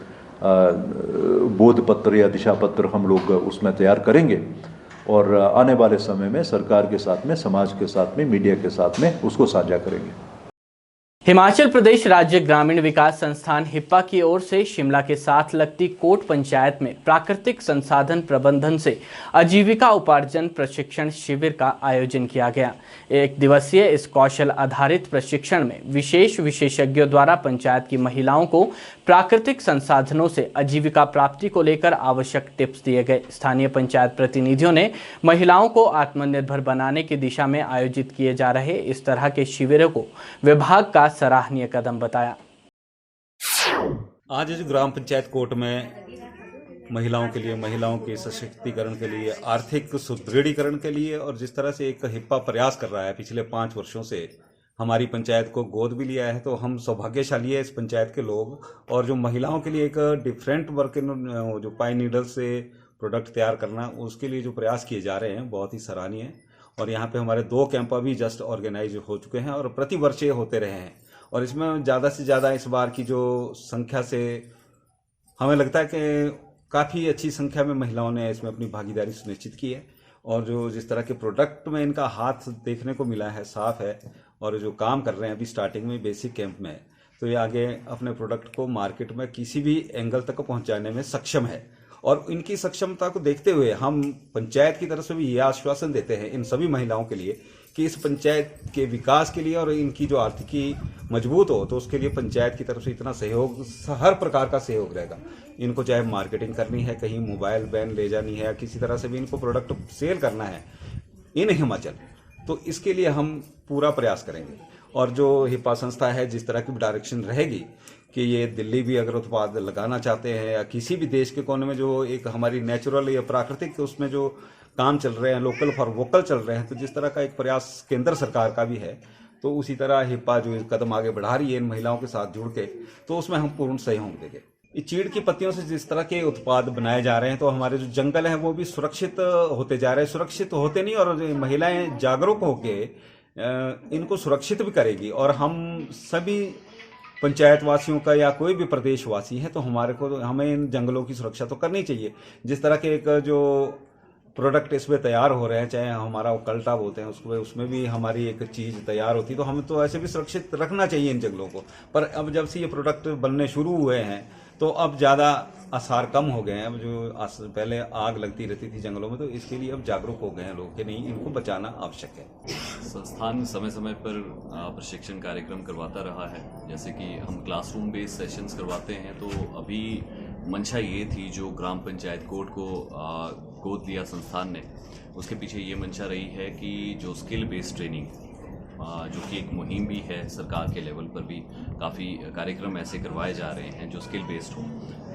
बोध पत्र या दिशा पत्र हम लोग उसमें तैयार करेंगे और आने वाले समय में सरकार के साथ में, समाज के साथ में, मीडिया के साथ में उसको साझा करेंगे। हिमाचल प्रदेश राज्य ग्रामीण विकास संस्थान हिप्पा की ओर से शिमला के साथ लगती कोट पंचायत में प्राकृतिक संसाधन प्रबंधन से आजीविका उपार्जन प्रशिक्षण शिविर का आयोजन किया गया। एक दिवसीय इस कौशल आधारित प्रशिक्षण में विशेष विशेषज्ञों द्वारा पंचायत की महिलाओं को प्राकृतिक संसाधनों से आजीविका प्राप्ति को लेकर आवश्यक टिप्स दिए गए। स्थानीय पंचायत प्रतिनिधियों ने महिलाओं को आत्मनिर्भर बनाने की दिशा में आयोजित किए जा रहे इस तरह के शिविरों को विभाग का सराहनीय कदम बताया। आज जो ग्राम पंचायत कोट में महिलाओं के लिए, महिलाओं के सशक्तिकरण के लिए, आर्थिक सुदृढ़ीकरण के लिए और जिस तरह से एक हिप्पा प्रयास कर रहा है पिछले 5 वर्षों से हमारी पंचायत को गोद भी लिया है, तो हम सौभाग्यशाली है इस पंचायत के लोग। और जो महिलाओं के लिए एक डिफरेंट वर्क जो पाइन नीडल से प्रोडक्ट तैयार करना, उसके लिए जो प्रयास किए जा रहे हैं बहुत ही सराहनीय है। और यहाँ पे हमारे 2 कैंप अभी जस्ट ऑर्गेनाइज हो चुके हैं और प्रति वर्ष ये होते रहे हैं। और इसमें ज़्यादा से ज़्यादा इस बार की जो संख्या से हमें लगता है कि काफ़ी अच्छी संख्या में महिलाओं ने इसमें अपनी भागीदारी सुनिश्चित की है। और जो जिस तरह के प्रोडक्ट में इनका हाथ देखने को मिला है, साफ है, और जो काम कर रहे हैं अभी स्टार्टिंग में बेसिक कैंप में, तो ये आगे अपने प्रोडक्ट को मार्केट में किसी भी एंगल तक पहुँचाने में सक्षम है। और इनकी सक्षमता को देखते हुए हम पंचायत की तरफ से भी ये आश्वासन देते हैं इन सभी महिलाओं के लिए कि इस पंचायत के विकास के लिए और इनकी जो आर्थिकी मजबूत हो, तो उसके लिए पंचायत की तरफ से इतना सहयोग, हर प्रकार का सहयोग रहेगा। इनको चाहे मार्केटिंग करनी है, कहीं मोबाइल वैन ले जानी है, किसी तरह से भी इनको प्रोडक्ट सेल करना है इन हिमाचल, तो इसके लिए हम पूरा प्रयास करेंगे। और जो हिप्पा संस्था है, जिस तरह की डायरेक्शन रहेगी कि ये दिल्ली भी अगर उत्पाद लगाना चाहते हैं या किसी भी देश के कोने में जो एक हमारी नेचुरल या प्राकृतिक उसमें जो काम चल रहे हैं, लोकल फॉर वोकल चल रहे हैं, तो जिस तरह का एक प्रयास केंद्र सरकार का भी है, तो उसी तरह हिप्पा जो कदम आगे बढ़ा रही है इन महिलाओं के साथ जुड़ के, तो उसमें हम पूर्ण सहयोग देंगे। इस चीड़ की पत्तियों से जिस तरह के उत्पाद बनाए जा रहे हैं, तो हमारे जो जंगल हैं वो भी सुरक्षित होते जा रहे हैं। सुरक्षित होते नहीं, और महिलाएं जागरूक होके इनको सुरक्षित भी करेगी। और हम सभी पंचायत वासियों का या कोई भी प्रदेशवासी है, तो हमें इन जंगलों की सुरक्षा तो करनी चाहिए। जिस तरह के एक जो प्रोडक्ट इसमें तैयार हो रहे हैं, चाहे हमारा वो कल्टा बोलते हैं उसमें भी हमारी एक चीज़ तैयार होती है, तो हमें तो ऐसे भी सुरक्षित रखना चाहिए इन जंगलों को। पर अब जब से ये प्रोडक्ट बनने शुरू हुए हैं, तो अब ज़्यादा आसार कम हो गए हैं। अब जो पहले आग लगती रहती थी जंगलों में, तो इसके लिए अब जागरूक हो गए हैं लोग कि नहीं, इनको बचाना आवश्यक है। संस्थान समय समय पर प्रशिक्षण कार्यक्रम करवाता रहा है, जैसे कि हम क्लासरूम बेस्ड सेशंस करवाते हैं। तो अभी मंशा ये थी जो ग्राम पंचायत कोट को गोद दिया संस्थान ने, उसके पीछे ये मंशा रही है कि जो स्किल बेस्ड ट्रेनिंग, जो कि एक मुहिम भी है, सरकार के लेवल पर भी काफ़ी कार्यक्रम ऐसे करवाए जा रहे हैं जो स्किल बेस्ड हों,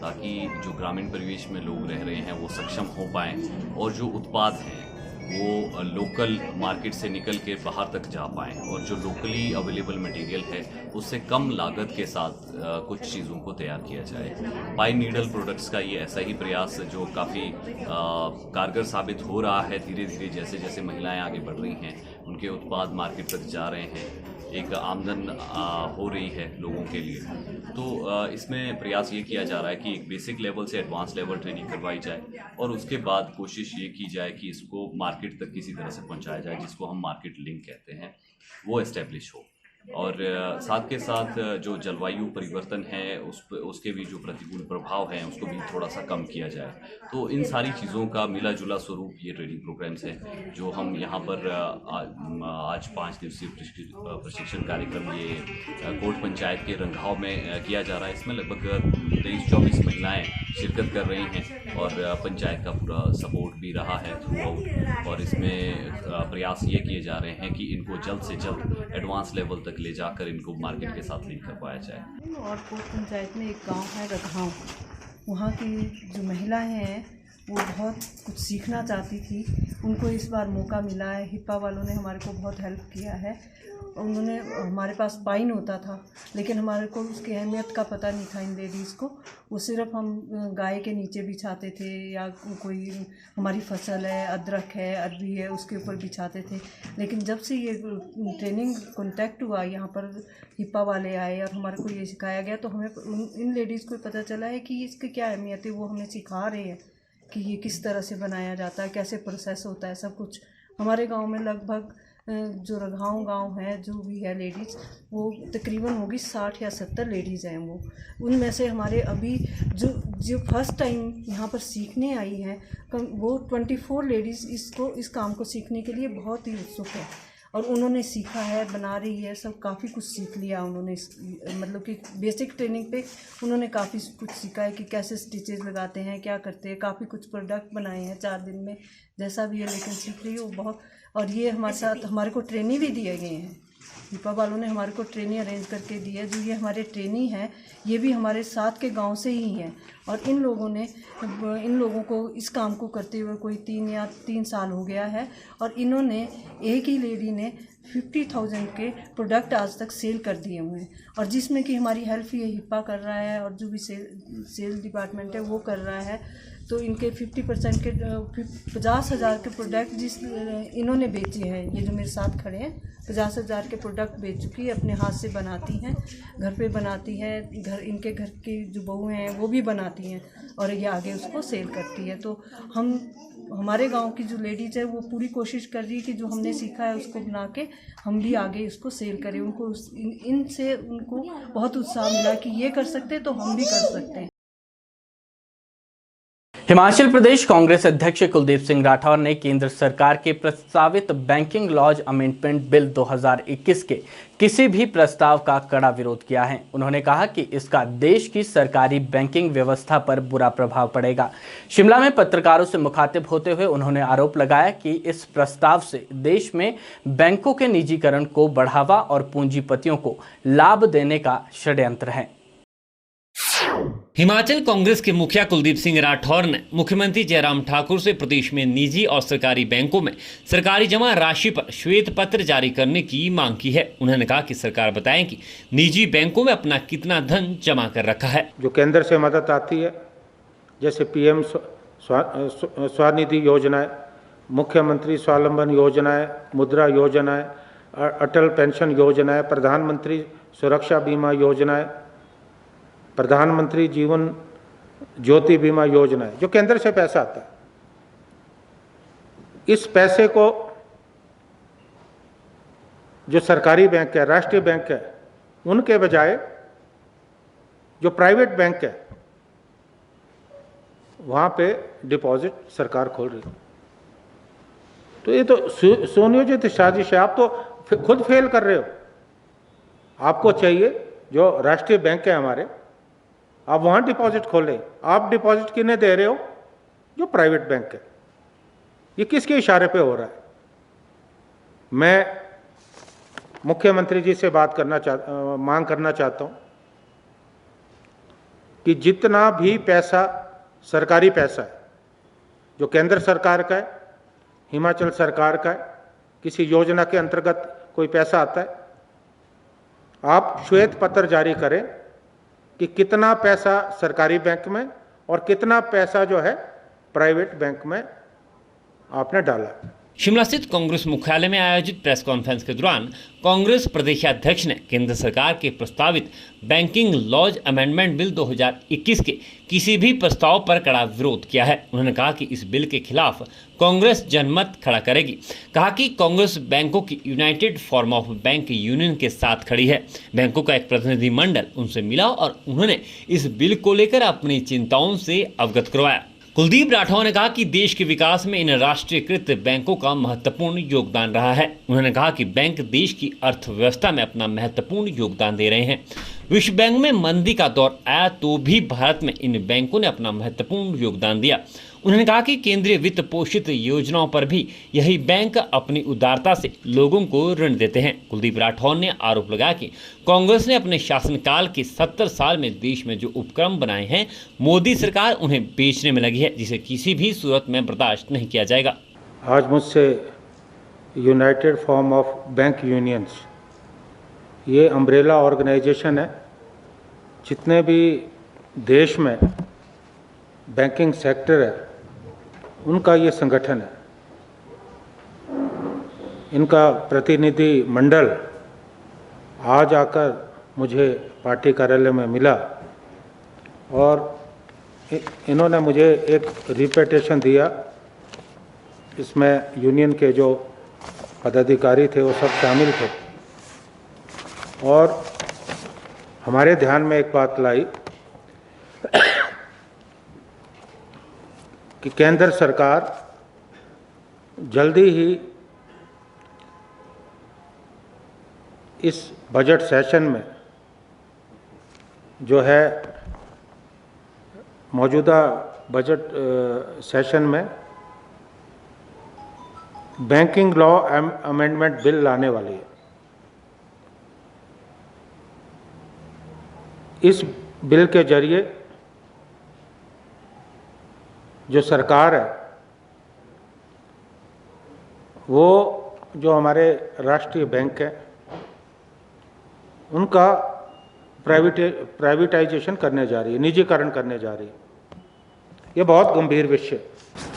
ताकि जो ग्रामीण परिवेश में लोग रह रहे हैं वो सक्षम हो पाएँ और जो उत्पाद हैं वो लोकल मार्केट से निकल के बाहर तक जा पाएँ, और जो लोकली अवेलेबल मटेरियल है उससे कम लागत के साथ कुछ चीज़ों को तैयार किया जाए। पाइन नीडल प्रोडक्ट्स का ये ऐसा ही प्रयास जो काफ़ी कारगर साबित हो रहा है। धीरे धीरे जैसे जैसे महिलाएं आगे बढ़ रही हैं, उनके उत्पाद मार्केट तक जा रहे हैं, एक आमदन हो रही है लोगों के लिए। तो इसमें प्रयास ये किया जा रहा है कि एक बेसिक लेवल से एडवांस लेवल ट्रेनिंग करवाई जाए, और उसके बाद कोशिश ये की जाए कि इसको मार्केट तक किसी तरह से पहुंचाया जाए, जिसको हम मार्केट लिंक कहते हैं, वो एस्टेब्लिश हो। और साथ के साथ जो जलवायु परिवर्तन है उसके भी जो प्रतिकूल प्रभाव हैं उसको भी थोड़ा सा कम किया जाए। तो इन सारी चीज़ों का मिला जुला स्वरूप ये ट्रेनिंग प्रोग्राम्स हैं जो हम यहाँ पर आज 5 दिवसीय प्रशिक्षण कार्यक्रम ये कोट पंचायत के रंगाव में किया जा रहा है। इसमें लगभग 23-24 महिलाएं शिरकत कर रही हैं और पंचायत का पूरा सपोर्ट भी रहा है थ्रू आउट। और इसमें प्रयास ये किए जा रहे हैं कि इनको जल्द से जल्द एडवांस लेवल तक ले जाकर इनको मार्केट के साथ लिंक कर पाया जाए। और कोट पंचायत में एक गांव है रघाव, वहाँ की जो महिलाएं हैं वो बहुत कुछ सीखना चाहती थी उनको इस बार मौका मिला है। हिप्पा वालों ने हमारे को बहुत हेल्प किया है। उन्होंने हमारे पास पाइन होता था, लेकिन हमारे को उसकी अहमियत का पता नहीं था इन लेडीज़ को। वो सिर्फ हम गाय के नीचे बिछाते थे, या कोई हमारी फसल है, अदरक है, अरबी है, उसके ऊपर बिछाते थे। लेकिन जब से ये ट्रेनिंग कॉन्टैक्ट हुआ, यहाँ पर हिप्पा वाले आए और हमारे को ये सिखाया गया, तो हमें इन लेडीज़ को पता चला है कि इसकी क्या अहमियत है। वो हमें सिखा रहे हैं कि ये किस तरह से बनाया जाता है, कैसे प्रोसेस होता है, सब कुछ। हमारे गांव में लगभग जो रघाव गांव है, जो भी है लेडीज़, वो तकरीबन होगी 60 या 70 लेडीज़ हैं। उनमें से हमारे अभी जो फर्स्ट टाइम यहाँ पर सीखने आई हैं, वो 24 लेडीज़ इस काम को सीखने के लिए बहुत ही उत्सुक है। और उन्होंने सीखा है, बना रही है, सब काफ़ी कुछ सीख लिया उन्होंने। मतलब कि बेसिक ट्रेनिंग पे उन्होंने काफ़ी कुछ सीखा है कि कैसे स्टिचेस लगाते हैं, क्या करते हैं। काफ़ी कुछ प्रोडक्ट बनाए हैं 4 दिन में, जैसा भी है, लेकिन सीख रही है वो बहुत। और ये हमारे साथ हमारे को ट्रेनिंग भी दिए गए हैं। हिप्पा वालों ने हमारे को ट्रेनिंग अरेंज करके दी है। जो ये हमारे ट्रेनी हैं, ये भी हमारे साथ के गांव से ही हैं। और इन लोगों को इस काम को करते हुए कोई 3 साल हो गया है। और इन्होंने, एक ही लेडी ने 50,000 के प्रोडक्ट आज तक सेल कर दिए हुए हैं। और जिसमें कि हमारी हेल्प ये हिप्पा कर रहा है, और जो भी सेल डिपार्टमेंट है वो कर रहा है। तो इनके 50% के 50,000 के प्रोडक्ट इन्होंने बेचे हैं। ये जो मेरे साथ खड़े हैं, 50,000 के प्रोडक्ट बेच चुकी है। अपने हाथ से बनाती हैं, घर पे बनाती है, इनके घर की जो बहू हैं वो भी बनाती हैं, और ये आगे उसको सेल करती है। तो हमारे गांव की जो लेडीज़ है, वो पूरी कोशिश कर रही है कि जो हमने सीखा है उसको बना के हम भी आगे इसको सेल करें। उनको इनसे उनको बहुत उत्साह मिला कि ये कर सकते तो हम भी कर सकते हैं। हिमाचल प्रदेश कांग्रेस अध्यक्ष कुलदीप सिंह राठौर ने केंद्र सरकार के प्रस्तावित बैंकिंग लॉज अमेंडमेंट बिल 2021 के किसी भी प्रस्ताव का कड़ा विरोध किया है। उन्होंने कहा कि इसका देश की सरकारी बैंकिंग व्यवस्था पर बुरा प्रभाव पड़ेगा। शिमला में पत्रकारों से मुखातिब होते हुए उन्होंने आरोप लगाया कि इस प्रस्ताव से देश में बैंकों के निजीकरण को बढ़ावा और पूंजीपतियों को लाभ देने का षड्यंत्र है। हिमाचल कांग्रेस के मुखिया कुलदीप सिंह राठौर ने मुख्यमंत्री जयराम ठाकुर से प्रदेश में निजी और सरकारी बैंकों में सरकारी जमा राशि पर श्वेत पत्र जारी करने की मांग की है। उन्होंने कहा कि सरकार बताएं कि निजी बैंकों में अपना कितना धन जमा कर रखा है। जो केंद्र से मदद आती है, जैसे PM स्वनिधि योजनाएं, मुख्यमंत्री स्वावलंबन योजनाएं, मुद्रा योजनाएं, अटल पेंशन योजनाएं, प्रधानमंत्री सुरक्षा बीमा योजनाएं, प्रधानमंत्री जीवन ज्योति बीमा योजना है, जो केंद्र से पैसा आता है। इस पैसे को जो सरकारी बैंक है, राष्ट्रीय बैंक है, उनके बजाय जो प्राइवेट बैंक है वहां पे डिपॉजिट सरकार खोल रही है। तो ये तो सुनियोजित साजिश है। आप तो खुद फेल कर रहे हो। आपको चाहिए जो राष्ट्रीय बैंक है हमारे, आप वहाँ डिपॉजिट खोलें। आप डिपॉजिट किन्हें दे रहे हो? जो प्राइवेट बैंक है। ये किसके इशारे पे हो रहा है? मैं मुख्यमंत्री जी से मांग करना चाहता हूँ कि जितना भी पैसा सरकारी पैसा है, जो केंद्र सरकार का है, हिमाचल सरकार का है, किसी योजना के अंतर्गत कोई पैसा आता है, आप श्वेत पत्र जारी करें कि कितना पैसा सरकारी बैंक में और कितना पैसा जो है प्राइवेट बैंक में आपने डाला। शिमला स्थित कांग्रेस मुख्यालय में आयोजित प्रेस कॉन्फ्रेंस के दौरान कांग्रेस प्रदेशाध्यक्ष ने केंद्र सरकार के प्रस्तावित बैंकिंग लॉज अमेंडमेंट बिल 2021 के किसी भी प्रस्ताव पर कड़ा विरोध किया है। उन्होंने कहा कि इस बिल के खिलाफ कांग्रेस जनमत खड़ा करेगी। कहा कि कांग्रेस बैंकों की United form of bank union के साथ खड़ी है। बैंकों का एक प्रतिनिधिमंडल उनसे मिला और उन्होंने इस बिल को लेकर अपनी चिंताओं से अवगत करवाया। कुलदीप राठौर ने कहा कि देश के विकास में इन राष्ट्रीयकृत बैंकों का महत्वपूर्ण योगदान रहा है। उन्होंने कहा कि बैंक देश की अर्थव्यवस्था में अपना महत्वपूर्ण योगदान दे रहे हैं। विश्व बैंक में मंदी का दौर आया तो भी भारत में इन बैंकों ने अपना महत्वपूर्ण योगदान दिया। उन्होंने कहा कि केंद्रीय वित्त पोषित योजनाओं पर भी यही बैंक अपनी उदारता से लोगों को ऋण देते हैं। कुलदीप राठौर ने आरोप लगाया कि कांग्रेस ने अपने शासनकाल के 70 साल में देश में जो उपक्रम बनाए हैं, मोदी सरकार उन्हें बेचने में लगी है, जिसे किसी भी सूरत में बर्दाश्त नहीं किया जाएगा। आज मुझसे United form of bank unions, ये अम्ब्रेला ऑर्गेनाइजेशन है, जितने भी देश में बैंकिंग सेक्टर है उनका ये संगठन है। इनका प्रतिनिधि मंडल आज आकर मुझे पार्टी कार्यालय में मिला और इन्होंने मुझे एक रिप्रेजेंटेशन दिया। इसमें यूनियन के जो पदाधिकारी थे वो सब शामिल थे और हमारे ध्यान में एक बात लाई कि केंद्र सरकार जल्दी ही इस बजट सेशन में जो है मौजूदा बजट सेशन में बैंकिंग लॉ अमेंडमेंट बिल लाने वाली है। इस बिल के जरिए जो सरकार है वो जो हमारे राष्ट्रीय बैंक है उनका प्राइवेटाइजेशन करने जा रही है, निजीकरण करने जा रही है। ये बहुत गंभीर विषय।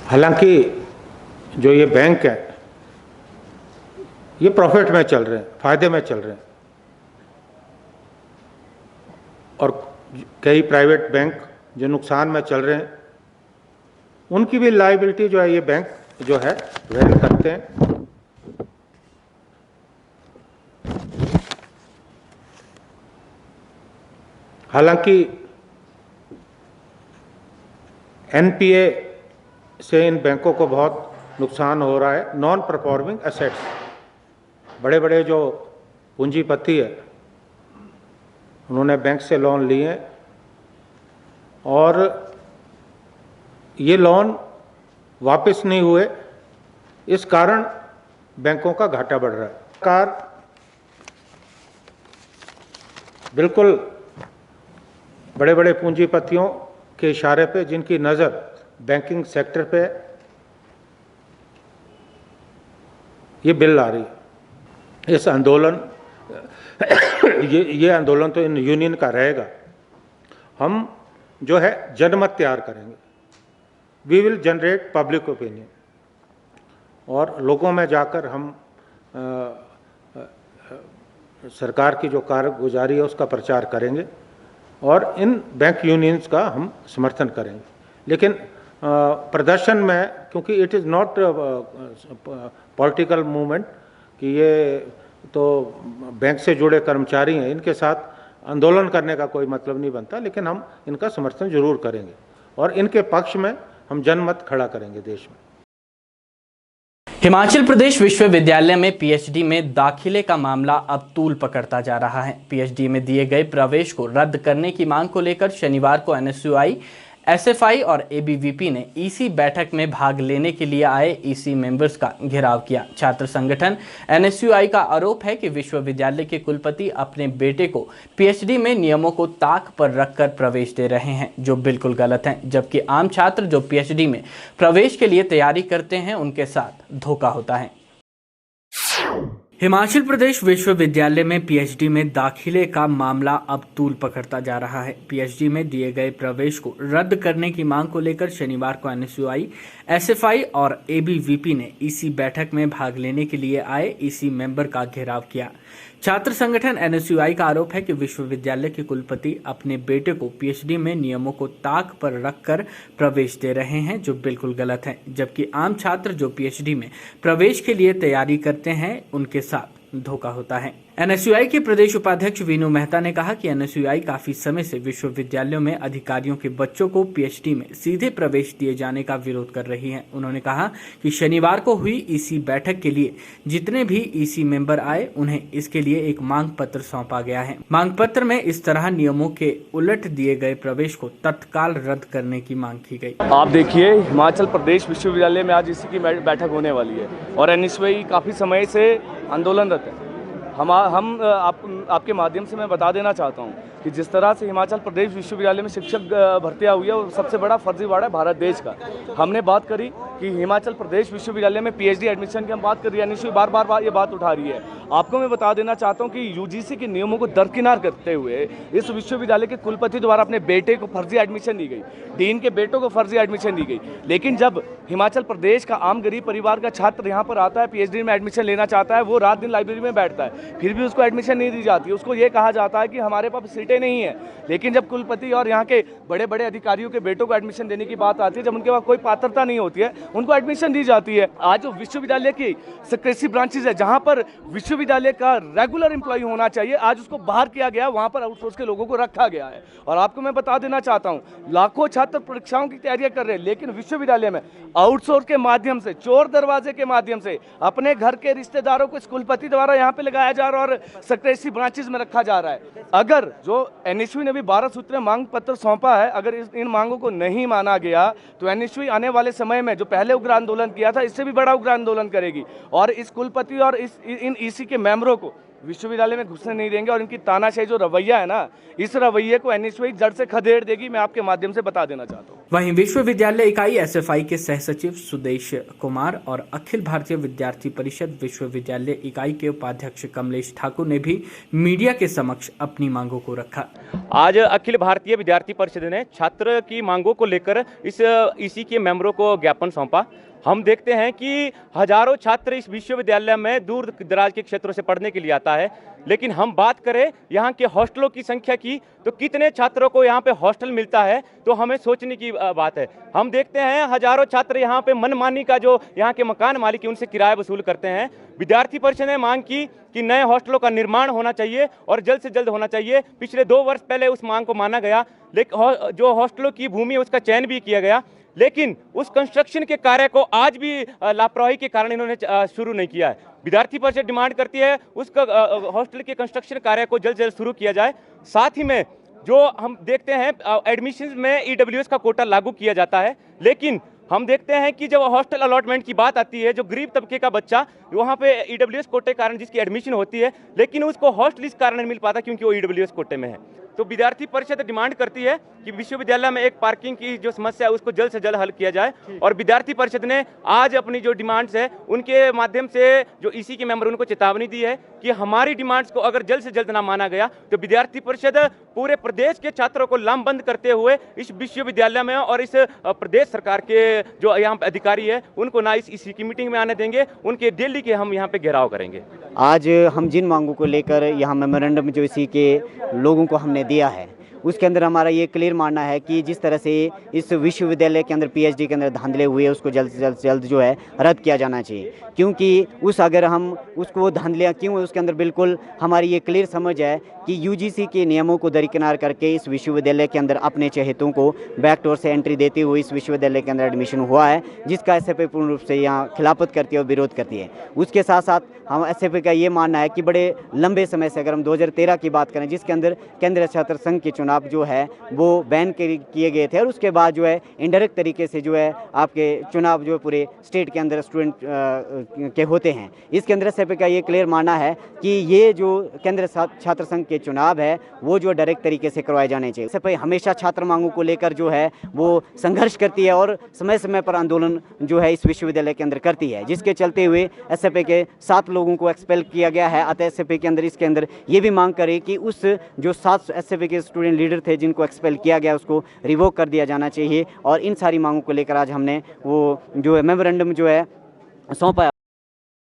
हालांकि जो ये बैंक है ये प्रॉफिट में चल रहे हैं, फायदे में चल रहे हैं और कई प्राइवेट बैंक जो नुकसान में चल रहे हैं उनकी भी लायबिलिटी जो है ये बैंक जो है वहन करते हैं। हालांकि एनपीए से इन बैंकों को बहुत नुकसान हो रहा है। नॉन परफॉर्मिंग एसेट्स, बड़े बड़े जो पूंजीपति है उन्होंने बैंक से लोन लिए और ये लोन वापस नहीं हुए, इस कारण बैंकों का घाटा बढ़ रहा है। सरकार बिल्कुल बड़े बड़े पूंजीपतियों के इशारे पे, जिनकी नज़र बैंकिंग सेक्टर पे ये बिल आ रही है। इस आंदोलन ये आंदोलन तो इन यूनियन का रहेगा। हम जो है जनमत तैयार करेंगे, we will generate public opinion और लोगों में जाकर हम सरकार की जो कारगुजारी है उसका प्रचार करेंगे और इन बैंक यूनियंस का हम समर्थन करेंगे। लेकिन प्रदर्शन में, क्योंकि it is not political movement, कि ये तो बैंक से जुड़े कर्मचारी हैं, इनके साथ आंदोलन करने का कोई मतलब नहीं बनता, लेकिन हम इनका समर्थन जरूर करेंगे और इनके पक्ष में हम जनमत खड़ा करेंगे देश में। हिमाचल प्रदेश विश्वविद्यालय में पीएचडी में दाखिले का मामला अब तूल पकड़ता जा रहा है। पीएचडी में दिए गए प्रवेश को रद्द करने की मांग को लेकर शनिवार को एनएसयूआई, एसएफआई और एबीवीपी ने ईसी बैठक में भाग लेने के लिए आए ईसी मेंबर्स का घेराव किया। छात्र संगठन एनएसयूआई का आरोप है कि विश्वविद्यालय के कुलपति अपने बेटे को पीएचडी में नियमों को ताक पर रखकर प्रवेश दे रहे हैं, जो बिल्कुल गलत है, जबकि आम छात्र जो पीएचडी में प्रवेश के लिए तैयारी करते हैं उनके साथ धोखा होता है। हिमाचल प्रदेश विश्वविद्यालय में पीएचडी में दाखिले का मामला अब तूल पकड़ता जा रहा है। पीएचडी में दिए गए प्रवेश को रद्द करने की मांग को लेकर शनिवार को एनएसयूआई, एसएफआई और एबीवीपी ने ईसी बैठक में भाग लेने के लिए आए ईसी मेंबर का घेराव किया। छात्र संगठन एनएसयूआई का आरोप है कि विश्वविद्यालय के कुलपति अपने बेटे को पीएचडी में नियमों को ताक पर रखकर प्रवेश दे रहे हैं, जो बिल्कुल गलत है, जबकि आम छात्र जो पीएचडी में प्रवेश के लिए तैयारी करते हैं उनके साथ धोखा होता है। एनएसयूआई के प्रदेश उपाध्यक्ष वीनू मेहता ने कहा कि एनएसयूआई काफी समय से विश्वविद्यालयों में अधिकारियों के बच्चों को पीएचडी में सीधे प्रवेश दिए जाने का विरोध कर रही है। उन्होंने कहा कि शनिवार को हुई ईसी बैठक के लिए जितने भी ईसी मेंबर आए उन्हें इसके लिए एक मांग पत्र सौंपा गया है। मांग पत्र में इस तरह नियमों के उलट दिए गए प्रवेश को तत्काल रद्द करने की मांग की गई। आप देखिए, हिमाचल प्रदेश विश्वविद्यालय में आज इसी की बैठक होने वाली है और एनएसयूआई काफी समय से आंदोलनरत है। हम आपके माध्यम से मैं बता देना चाहता हूँ कि जिस तरह से हिमाचल प्रदेश विश्वविद्यालय में शिक्षक भर्तियाँ हुई है वो सबसे बड़ा फर्जीवाड़ा है भारत देश का। हमने बात करी कि हिमाचल प्रदेश विश्वविद्यालय में पीएचडी एडमिशन की हम बात कर रही है, निश्चय बार ये बात उठा रही है। आपको मैं बता देना चाहता हूं कि यूजीसी के नियमों को दरकिनार करते हुए इस विश्वविद्यालय के कुलपति द्वारा अपने बेटे को फर्जी एडमिशन दी गई, डीन के बेटों को फर्जी एडमिशन दी गई। लेकिन जब हिमाचल प्रदेश का आम गरीब परिवार का छात्र यहाँ पर आता है, पीएचडी में एडमिशन लेना चाहता है, वो रात दिन लाइब्रेरी में बैठता है, फिर भी उसको एडमिशन नहीं दी जाती। उसको ये कहा जाता है कि हमारे पास सीटें नहीं है। लेकिन जब कुलपति और यहाँ के बड़े बड़े अधिकारियों के बेटों को एडमिशन देने की बात आती है, जब उनके पास कोई पात्रता नहीं होती है, उनको एडमिशन दी जाती है। आज जो विश्वविद्यालय की सक्रेसी ब्रांचेज है, जहाँ पर विश्वविद्यालय का रेगुलर एम्प्लॉय होना चाहिए, आज उसको बाहर किया गया, वहाँ पर आउटसोर्स के लोगों को रखा गया है। और आपको मैं बता देना चाहता हूँ, लाखों छात्र परीक्षाओं की तैयारियां कर रहे हैं, लेकिन विश्वविद्यालय में आउटसोर्स के माध्यम से, चोर दरवाजे के माध्यम से अपने घर के रिश्तेदारों को कुलपति द्वारा यहाँ पे लगाया जा रहा है और सक्रेसी ब्रांचेज में रखा जा रहा है। अगर जो एनएसयू ने भी 12 सूत्रीय मांग पत्र सौंपा है, अगर इन मांगों को नहीं माना गया तो एनएसयू आने वाले समय में जो पहले उग्र आंदोलन किया था, इससे भी बड़ा उग्र आंदोलन करेगी और इस कुलपति और इन ईसी के मेंबरों को विश्वविद्यालय में घुसने नहीं देंगे। और इनकी तानाशाही जो रवैया है ना, इस रवैये को एनएसयू जड़ से खदेड़ देगी। मैं आपके माध्यम से बता देना चाहता हूँ। वहीं विश्वविद्यालय इकाई एसएफआई के सहसचिव सुदेश कुमार और अखिल भारतीय विद्यार्थी परिषद विश्वविद्यालय इकाई के उपाध्यक्ष कमलेश ठाकुर ने भी मीडिया के समक्ष अपनी मांगों को रखा। आज अखिल भारतीय विद्यार्थी परिषद ने छात्र की मांगों को लेकर इस ईसी के मेंबरों को ज्ञापन सौंपा। हम देखते हैं कि हजारों छात्र इस विश्वविद्यालय में दूर दराज के क्षेत्रों से पढ़ने के लिए आता है, लेकिन हम बात करें यहाँ के हॉस्टलों की संख्या की तो कितने छात्रों को यहाँ पे हॉस्टल मिलता है, तो हमें सोचने की बात है। हम देखते हैं हजारों छात्र यहाँ पे मनमानी का जो यहाँ के मकान मालिक है उनसे किराया वसूल करते हैं। विद्यार्थी परिषद ने मांग की कि नए हॉस्टलों का निर्माण होना चाहिए और जल्द से जल्द होना चाहिए। पिछले 2 वर्ष पहले उस मांग को माना गया, लेकिन जो हॉस्टलों की भूमि है उसका चयन भी किया गया, लेकिन उस कंस्ट्रक्शन के कार्य को आज भी लापरवाही के कारण इन्होंने शुरू नहीं किया है। विद्यार्थी परिषद डिमांड करती है उसका हॉस्टल के कंस्ट्रक्शन कार्य को जल्द से जल्द शुरू किया जाए। साथ ही में जो हम देखते हैं एडमिशन में ईडब्ल्यूएस का कोटा लागू किया जाता है, लेकिन हम देखते हैं कि जब हॉस्टल अलॉटमेंट की बात आती है, जो गरीब तबके का बच्चा वहाँ पे ईडब्ल्यूएस कोटे के कारण जिसकी एडमिशन होती है, लेकिन उसको हॉस्टल इस कारण नहीं मिल पाता क्योंकि वो ईडब्ल्यूएस कोटे में है। तो विद्यार्थी परिषद डिमांड करती है कि विश्वविद्यालय में एक पार्किंग की जो समस्या है उसको जल्द से जल्द हल किया जाए। और विद्यार्थी परिषद ने आज अपनी जो डिमांड्स है उनके माध्यम से जो ईसी के मेंबर उनको चेतावनी दी है कि हमारी डिमांड्स को अगर जल्द से जल्द ना माना गया तो विद्यार्थी परिषद पूरे प्रदेश के छात्रों को लामबंद करते हुए इस विश्वविद्यालय में और इस प्रदेश सरकार के जो यहाँ पे अधिकारी है उनको ना इस ईसी की मीटिंग में आने देंगे, उनके दिल्ली के हम यहाँ पे घेराव करेंगे। आज हम जिन मांगों को लेकर यहाँ मेमोरेंडम जो इसी के लोगों को हमने दिया है उसके अंदर हमारा ये क्लियर मानना है कि जिस तरह से इस विश्वविद्यालय के अंदर पीएचडी के अंदर धांधले हुए उसको जल्द से जल्द जो है रद्द किया जाना चाहिए। क्योंकि अगर हम उसको धांधलियाँ क्यों है उसके अंदर बिल्कुल हमारी ये क्लियर समझ है कि यूजीसी के नियमों को दरकिनार करके इस विश्वविद्यालय के अंदर अपने चहेतों को बैकडोर से एंट्री देते हुए इस विश्वविद्यालय के अंदर एडमिशन हुआ है, जिसका एसएफआई पूर्ण रूप से यहाँ खिलाफत करती है और विरोध करती है। उसके साथ साथ हम एसएफआई का ये मानना है कि बड़े लंबे समय से, अगर हम 2013 की बात करें जिसके अंदर केंद्रीय छात्र संघ के चुनाव जो है वो बैन किए गए थे और उसके बाद जो है इनडायरेक्ट तरीके से जो है आपके चुनाव जो पूरे स्टेट के अंदर स्टूडेंट के होते हैं। इसके अंदर एसएफआई का ये क्लियर मानना है कि ये जो केंद्रीय छात्र संघ के चुनाव है वो जो डायरेक्ट तरीके से करवाए जाने चाहिए। एसएफआई हमेशा छात्र मांगों को लेकर जो है वो संघर्ष करती है और समय समय पर आंदोलन जो है इस विश्वविद्यालय के अंदर करती है, जिसके चलते हुए एसएफआई के 7 लोगों को एक्सपेल किया गया है। अतः एसएफआई के अंदर इसके अंदर ये भी मांग करे कि उस जो 7 एसएफआई के स्टूडेंट लीडर थे जिनको एक्सपेल किया गया उसको रिवोक कर दिया जाना चाहिए। और इन सारी मांगों को लेकर आज हमने वो जो है मेमोरेंडम जो है सौंपा।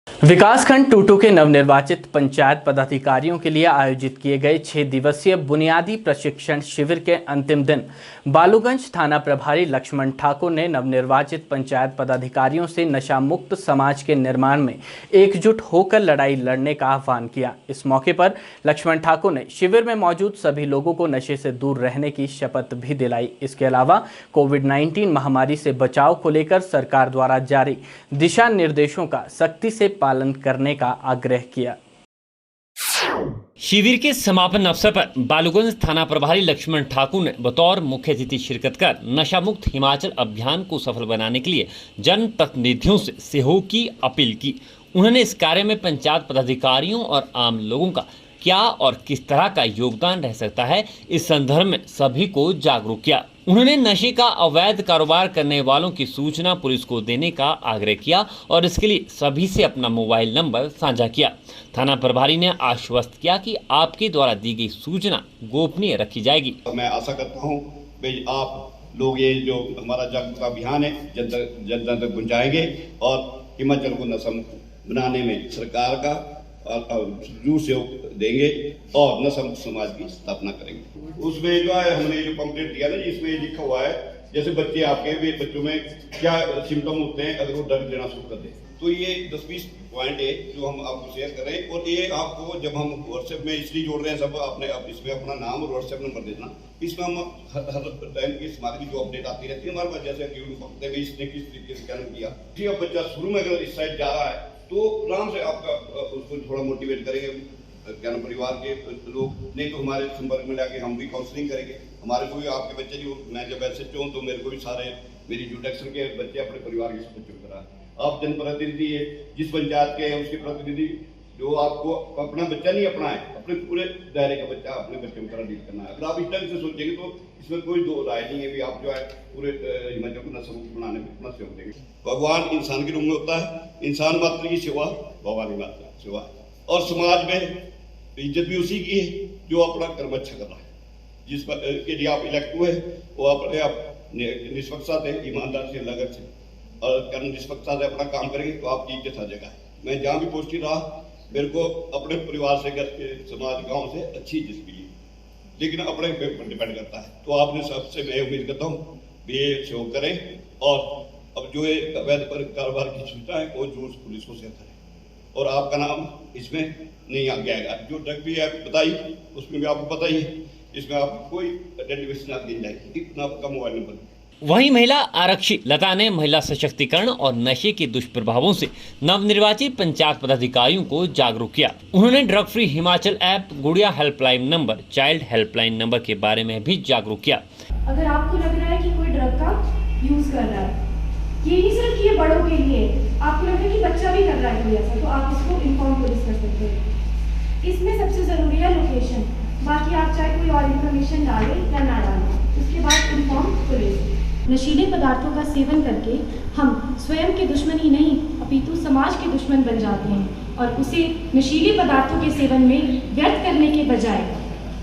विकासखंड टूटू के नवनिर्वाचित पंचायत पदाधिकारियों के लिए आयोजित किए गए 6 दिवसीय बुनियादी प्रशिक्षण शिविर के अंतिम दिन बालूगंज थाना प्रभारी लक्ष्मण ठाकुर ने नवनिर्वाचित पंचायत पदाधिकारियों से नशा मुक्त समाज के निर्माण में एकजुट होकर लड़ाई लड़ने का आह्वान किया। इस मौके पर लक्ष्मण ठाकुर ने शिविर में मौजूद सभी लोगों को नशे से दूर रहने की शपथ भी दिलाई। इसके अलावा कोविड-19 महामारी से बचाव को लेकर सरकार द्वारा जारी दिशा निर्देशों का सख्ती से पालन करने का आग्रह किया। शिविर के समापन अवसर पर बालूगंज थाना प्रभारी लक्ष्मण ठाकुर ने बतौर मुख्य अतिथि शिरकत कर नशा मुक्त हिमाचल अभियान को सफल बनाने के लिए जनप्रतिनिधियों से सहयोग की अपील की। उन्होंने इस कार्य में पंचायत पदाधिकारियों और आम लोगों का क्या और किस तरह का योगदान रह सकता है, इस संदर्भ में सभी को जागरूक किया। उन्होंने नशे का अवैध कारोबार करने वालों की सूचना पुलिस को देने का आग्रह किया और इसके लिए सभी से अपना मोबाइल नंबर साझा किया। थाना प्रभारी ने आश्वस्त किया कि आपके द्वारा दी गई सूचना गोपनीय रखी जाएगी। मैं आशा करता हूँ भाई आप लोग ये जो हमारा जागरूकता अभियान है जन तक पहुँचाएंगे और हिमाचल को नशा मुक्त बनाने में सरकार का जरूर सहयोग देंगे और नशा मुक्त समाज की स्थापना करेंगे। उसमें जो है हमने जो पंपलेट दिया ना, इसमें लिखा हुआ है जैसे बच्चे आपके बच्चों में क्या सिम्टम होते हैं अगर वो ड्रग लेना शुरू कर दे, तो ये 10-20 पॉइंट है जो हम आपको शेयर करें। और ये आपको जब हम व्हाट्सएप में इसलिए जोड़ रहे हैं सब आपने इसमें अपना नाम और व्हाट्सएप नंबर देना, इसमें हम हर टाइम की समाज की जो अपडेट आती रहती है हमारे पास, जैसे कि इसने किस तरीके से क्या किया। जी अब बच्चा शुरू में अगर इस साइड जा रहा है तो आराम से आपका उसको थोड़ा मोटिवेट करेंगे क्या नाम परिवार के लोग, नहीं तो हमारे संपर्क में लाके हम भी काउंसलिंग करेंगे। हमारे को भी आपके बच्चे जो मैं जब ऐसे हूँ तो मेरे को भी सारे मेरी जुडिक्शन के बच्चे अपने परिवार के बच्चों करा। आप जनप्रतिनिधि है, जिस पंचायत के हैं उसके प्रतिनिधि जो आपको अपना बच्चा नहीं अपना है, अपने पूरे दायरे का बच्चा अपने बच्चों की तरह डील करना है। अगर आप इस ढंग से सोचेंगे तो इसमें कोई दो राय नहीं है भी आप जो है पूरे हिमाचल को नशा मुक्त बनाने में अपना सहयोग देंगे। भगवान इंसान के रूप में होता है, इंसान मात्र की सेवा भगवान की मात्र सेवा है और समाज में इज्जत भी उसी की है जो अपना कर्म अच्छा कर रहा है। जिस के लिए आप इलेक्ट हुए वो अपने आप निष्पक्षता से, ईमानदार से, लगन से और कर्म निष्पक्षता से अपना काम करेंगे तो आप जीत के साथ जगह है। मैं जहाँ भी पोस्टिंग रहा मेरे को अपने परिवार से, घर के, समाज, गांव से अच्छी चीज मिली, लेकिन अपने पर डिपेंड करता है। तो आपने सबसे मैं उम्मीद करता हूँ ये सहयोग करें और अब जो अवैध कारोबार की सूचना है वो जरूर पुलिस को शेयर करें और आपका नाम इसमें नहीं आगे आएगा। जो ड्रग भी है बताई उसमें भी आपको पता ही है, इसमें आपको कोई आइडेंटिफिकेशन आप दी जाएगी, इतना आपका मोबाइल नंबर। वहीं महिला आरक्षी लता ने महिला सशक्तिकरण और नशे के दुष्प्रभावों से नवनिर्वाचित पंचायत पदाधिकारियों को जागरूक किया। उन्होंने ड्रग फ्री हिमाचल ऐप, गुड़िया helpline number, child helpline number के बारे में भी जागरूक किया। अगर आपको लग रहा है कि कोई ड्रग का यूज कर रहा है, ये नहीं सिर्फ ये बड़ों के लिए, आपको लग रहा है कि बच्चा भी कर रहा है कोई ऐसा, तो आप इसको इन्फॉर्म पुलिस कर सकते हैं। इसमें सबसे जरूरी है लोकेशन, बाकी आप चाहे कोई और इन्फॉर्मेशन डालें या ना डालें, उसके बाद इन्फॉर्म पुलिस। नशीले पदार्थों का सेवन करके हम स्वयं के दुश्मन ही नहीं अपितु समाज के दुश्मन बन जाते हैं और उसे नशीले पदार्थों के सेवन में व्यर्थ करने के बजाय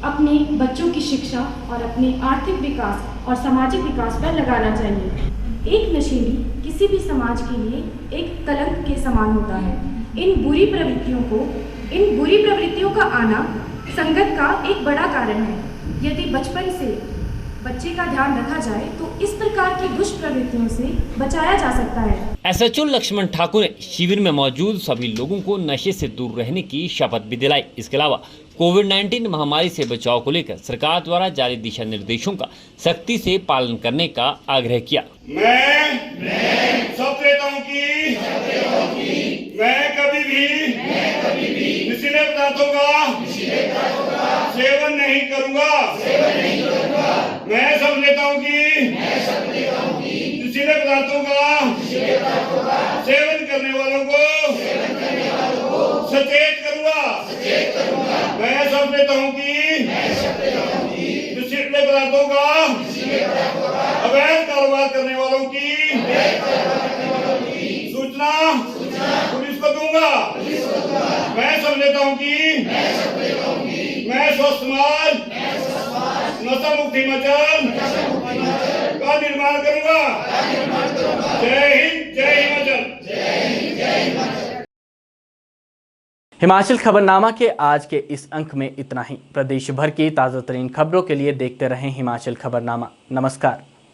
अपने बच्चों की शिक्षा और अपने आर्थिक विकास और सामाजिक विकास पर लगाना चाहिए। एक नशीली किसी भी समाज के लिए एक कलंक के समान होता है। इन बुरी प्रवृत्तियों का आना संगत का एक बड़ा कारण है। यदि बचपन से बच्चे का ध्यान रखा जाए तो इस प्रकार की दुष्प्रवृत्तियों से बचाया जा सकता है। एसएचओ लक्ष्मण ठाकुर ने शिविर में मौजूद सभी लोगों को नशे से दूर रहने की शपथ भी दिलाई। इसके अलावा कोविड-19 महामारी से बचाव को लेकर सरकार द्वारा जारी दिशा निर्देशों का सख्ती से पालन करने का आग्रह किया। मैं सब देता हूँ कि मैं कभी भी नशीले पदार्थों का सेवन नहीं करूँगा। मैं सब लेता हूँ कि नशीले पदार्थों का सेवन करने वालों को सचेत करूँगा। मैं सब लेता हूँ कि नशीले पदार्थों का अवैध कारोबार करने वालों की सूचना पुलिस को दूंगा। मैं सब लेता हूँ कि मैं स्वस्थ समाज, नशा मुक्त हिमाचल का निर्माण करूंगा। जय हिंद, जय हिमाचल। हिमाचल खबरनामा के आज के इस अंक में इतना ही। प्रदेश भर की ताज़ा तरीन खबरों के लिए देखते रहें हिमाचल खबरनामा। नमस्कार।